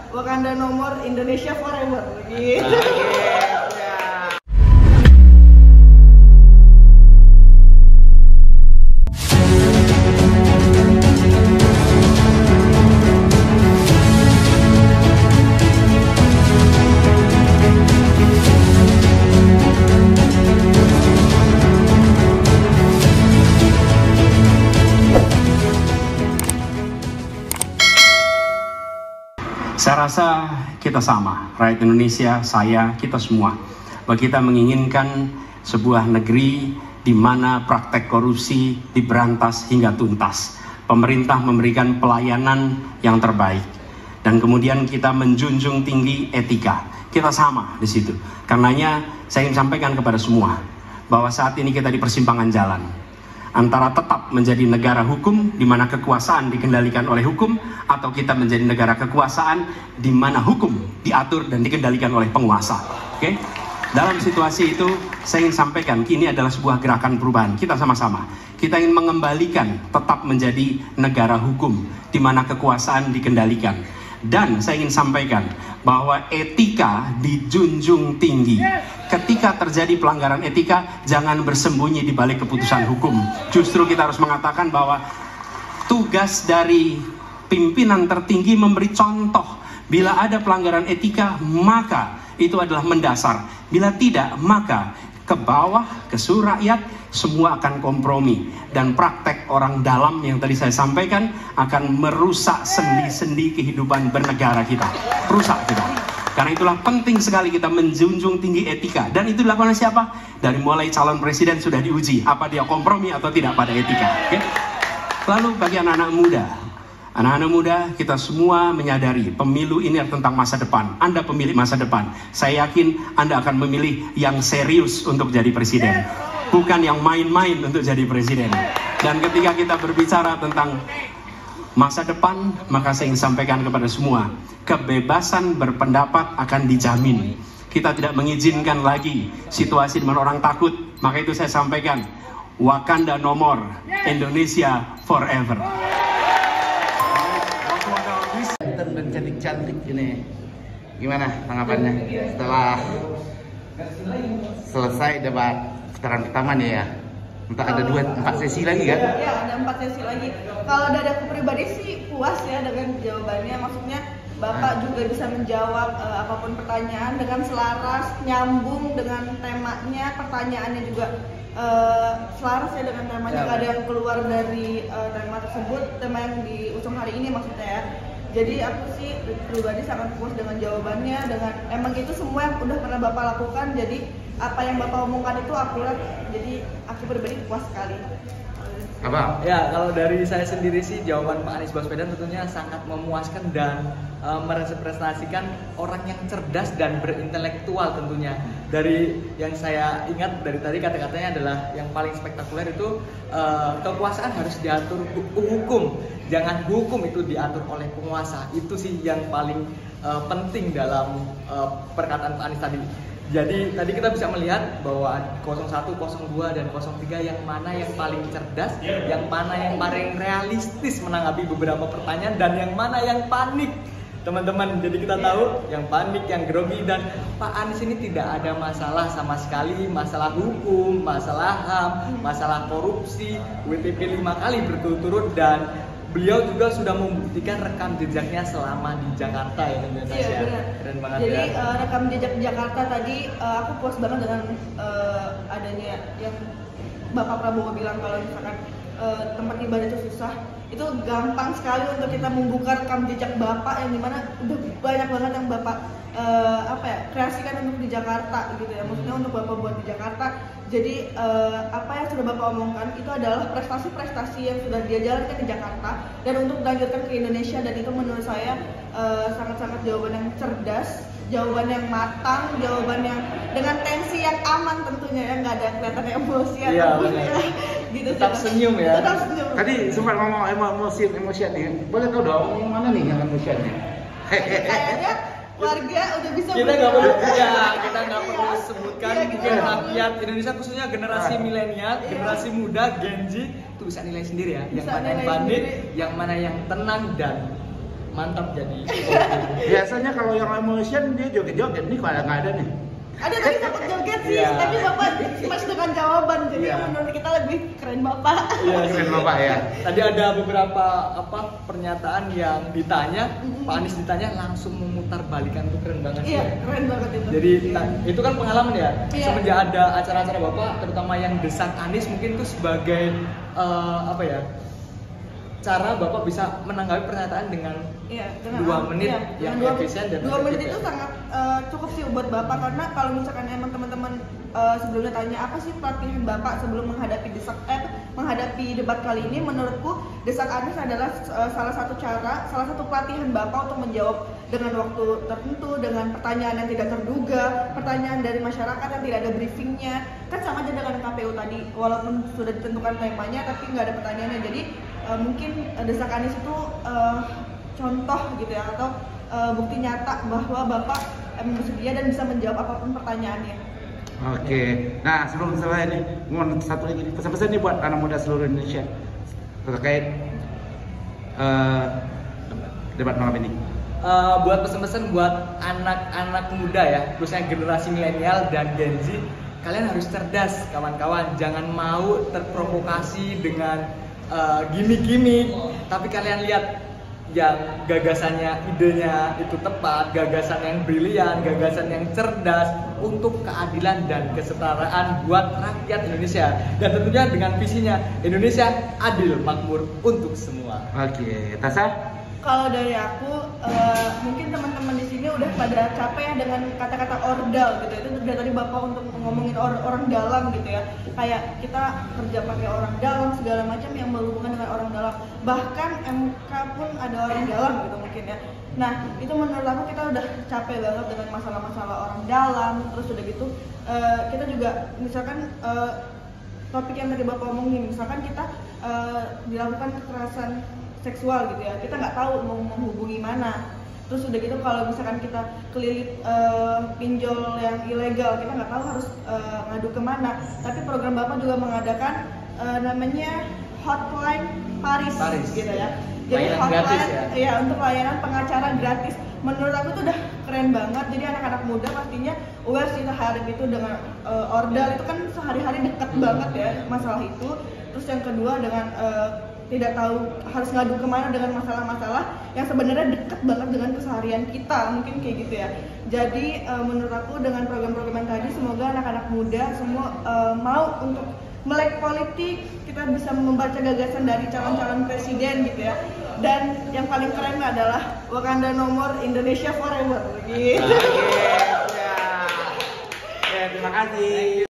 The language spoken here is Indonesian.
Wakanda nomor, Indonesia forever. Gitu. Saya rasa kita sama, rakyat Indonesia, saya, kita semua, bahwa kita menginginkan sebuah negeri di mana praktek korupsi diberantas hingga tuntas. Pemerintah memberikan pelayanan yang terbaik, dan kemudian kita menjunjung tinggi etika. Kita sama di situ. Karenanya saya ingin sampaikan kepada semua bahwa saat ini kita di persimpangan jalan antara tetap menjadi negara hukum di mana kekuasaan dikendalikan oleh hukum, atau kita menjadi negara kekuasaan di mana hukum diatur dan dikendalikan oleh penguasa. Oke? Dalam situasi itu saya ingin sampaikan ini adalah sebuah gerakan perubahan. Kita sama-sama. Kita ingin mengembalikan tetap menjadi negara hukum di mana kekuasaan dikendalikan. Dan saya ingin sampaikan bahwa etika dijunjung tinggi. Ketika terjadi pelanggaran etika, jangan bersembunyi di balik keputusan hukum. Justru kita harus mengatakan bahwa tugas dari pimpinan tertinggi memberi contoh. Bila ada pelanggaran etika, maka itu adalah mendasar. Bila tidak, maka ke bawah, ke seluruh rakyat, semua akan kompromi. Dan praktek orang dalam yang tadi saya sampaikan akan merusak sendi-sendi kehidupan bernegara kita. Rusak kita. Karena itulah penting sekali kita menjunjung tinggi etika. Dan itu dilakukan oleh siapa? Dari mulai calon presiden sudah diuji. Apa dia kompromi atau tidak pada etika. Okay? Lalu bagi anak-anak muda. Anak-anak muda, kita semua menyadari pemilu ini adalah tentang masa depan. Anda pemilik masa depan. Saya yakin Anda akan memilih yang serius untuk jadi presiden, bukan yang main-main untuk jadi presiden. Dan ketika kita berbicara tentang masa depan, maka saya ingin sampaikan kepada semua, kebebasan berpendapat akan dijamin. Kita tidak mengizinkan lagi situasi di mana orang takut. Maka itu saya sampaikan, Wakanda nomor, Indonesia forever. Dan cantik-cantik ini, gimana tanggapannya setelah selesai debat putaran pertama nih ya? Ada 4 sesi lagi kan? Ya, ada 4 sesi lagi. Kalau dari aku pribadi sih puas ya dengan jawabannya. Maksudnya Bapak juga bisa menjawab apapun pertanyaan dengan selaras, nyambung dengan temanya, pertanyaannya juga selaras ya dengan temanya, nggak ada yang keluar dari tema tersebut, tema yang diusung hari ini maksudnya ya. Jadi aku sih pribadi sangat puas dengan jawabannya, dengan emang itu semua yang udah pernah Bapak lakukan, jadi apa yang Bapak omongkan itu akurat, jadi aku pribadi puas sekali. Apa? Ya, kalau dari saya sendiri sih jawaban Pak Anies Baswedan tentunya sangat memuaskan dan merepresentasikan orang yang cerdas dan berintelektual tentunya. Dari yang saya ingat dari tadi kata-katanya adalah yang paling spektakuler itu kekuasaan harus diatur hukum, jangan hukum itu diatur oleh penguasa. Itu sih yang paling penting dalam perkataan Pak Anies tadi. Jadi tadi kita bisa melihat bahwa 01, 02, dan 03 yang mana yang paling cerdas, yang mana yang paling realistis menanggapi beberapa pertanyaan, dan yang mana yang panik, teman-teman. Jadi kita tahu yang panik, yang grogi, dan Pak Anies ini tidak ada masalah sama sekali, masalah hukum, masalah HAM, masalah korupsi, WTP 5 kali berturut-turut, dan beliau juga sudah membuktikan rekam jejaknya selama di Jakarta ya teman-teman. Iya benar. Keren banget. Jadi ya. Rekam jejak Jakarta tadi aku puas banget dengan adanya yang Bapak Prabowo bilang kalau misalkan tempat ibadah itu susah, itu gampang sekali untuk kita membuka rekam jejak Bapak yang dimana udah banyak banget yang Bapak kreasikan untuk di Jakarta gitu ya, maksudnya untuk Bapak buat di Jakarta. Jadi apa yang sudah Bapak omongkan itu adalah prestasi-prestasi yang sudah dia jalankan di Jakarta dan untuk dilanjutkan ke Indonesia, dan itu menurut saya sangat-sangat jawaban yang cerdas, jawaban yang matang, jawaban yang dengan tensi yang aman tentunya ya, nggak ada kelihatan emosi atau gitu. Tetap senyum ya. Tetap senyum. Tadi sempat ngomong emosian nih. Boleh tahu dong yang mana nih yang emosiannya? Kayaknya warga udah bisa kita nggak perlu kita nggak perlu sebutkan mungkin rakyat Indonesia khususnya generasi milenial, generasi muda, Gen Z itu bisa nilai sendiri ya, yang mana yang panik, yang mana yang tenang dan mantap jadi. Biasanya kalau yang emotion dia joget-joget, nih kalau nggak ada nih. Ada tadi sempat joget sih, Iya. tapi Bapak smash dengan jawaban, jadi Iya. menurut kita lebih keren Bapak. Iya, Keren Bapak ya. Tadi ada beberapa pernyataan yang ditanya, Pak Anies ditanya langsung memutar balikan, itu keren banget sih. Iya, keren banget itu. Jadi itu kan pengalaman ya. Iya. Semenjak ada acara-acara Bapak, terutama yang desak Anies, mungkin itu sebagai cara Bapak bisa menanggapi pernyataan dengan Iya, 2 menit yang dengan efisien dan 2 menit efektif itu ya. sangat cukup sih buat Bapak, karena kalau misalkan emang teman-teman sebelumnya tanya apa sih pelatihan Bapak sebelum menghadapi menghadapi debat kali ini, menurutku desak Anies adalah salah satu pelatihan Bapak untuk menjawab dengan waktu tertentu, dengan pertanyaan yang tidak terduga, pertanyaan dari masyarakat yang tidak ada briefingnya. Kan sama aja dengan KPU tadi, walaupun sudah ditentukan temanya tapi nggak ada pertanyaannya. Jadi mungkin desak Anies itu contoh gitu ya, atau bukti nyata bahwa Bapak bersedia dan bisa menjawab apapun pertanyaannya. Oke. Nah, sebelum selesai nih, mau satu lagi nih, pesan-pesan nih buat anak muda seluruh Indonesia terkait debat malam ini. Buat pesan-pesan buat anak-anak muda ya, khususnya generasi milenial dan Gen Z, kalian harus cerdas kawan-kawan, jangan mau terprovokasi dengan gimmick-gimmick, tapi kalian lihat yang gagasannya, idenya itu tepat, gagasan yang brilian, gagasan yang cerdas untuk keadilan dan kesetaraan buat rakyat Indonesia, dan tentunya dengan visinya Indonesia adil makmur untuk semua. Oke, Tasha? Kalau dari aku, mungkin teman-teman di sini udah pada capek ya dengan kata-kata ordal gitu. Itu dari tadi Bapak untuk ngomongin orang dalam gitu ya. Kayak kita kerja pakai orang dalam segala macam yang berhubungan dengan orang dalam. Bahkan MK pun ada orang dalam gitu mungkin ya. Nah, itu menurut aku kita udah capek banget dengan masalah-masalah orang dalam. Terus udah gitu, kita juga misalkan topik yang tadi Bapak omongin, misalkan kita dilakukan kekerasan seksual gitu ya, kita nggak tahu mau menghubungi mana. Terus udah gitu kalau misalkan kita kelilit pinjol yang ilegal, kita nggak tahu harus ngadu kemana. Tapi program Bapak juga mengadakan namanya Hotline Paris gitu ya. Jadi Layanan gratis ya? Untuk layanan pengacara gratis. Menurut aku itu udah keren banget. Jadi anak-anak muda pastinya aware sih terhadap itu dengan ordal itu kan sehari-hari deket banget ya masalah itu. Terus yang kedua dengan tidak tahu harus ngadu kemana dengan masalah-masalah yang sebenarnya dekat banget dengan keseharian kita, mungkin kayak gitu ya. Jadi menurut aku dengan program-program yang tadi, semoga anak-anak muda semua mau untuk melek politik, kita bisa membaca gagasan dari calon-calon presiden gitu ya. Dan yang paling keren adalah Wakanda nomor Indonesia Forever gitu. Ya, terima kasih.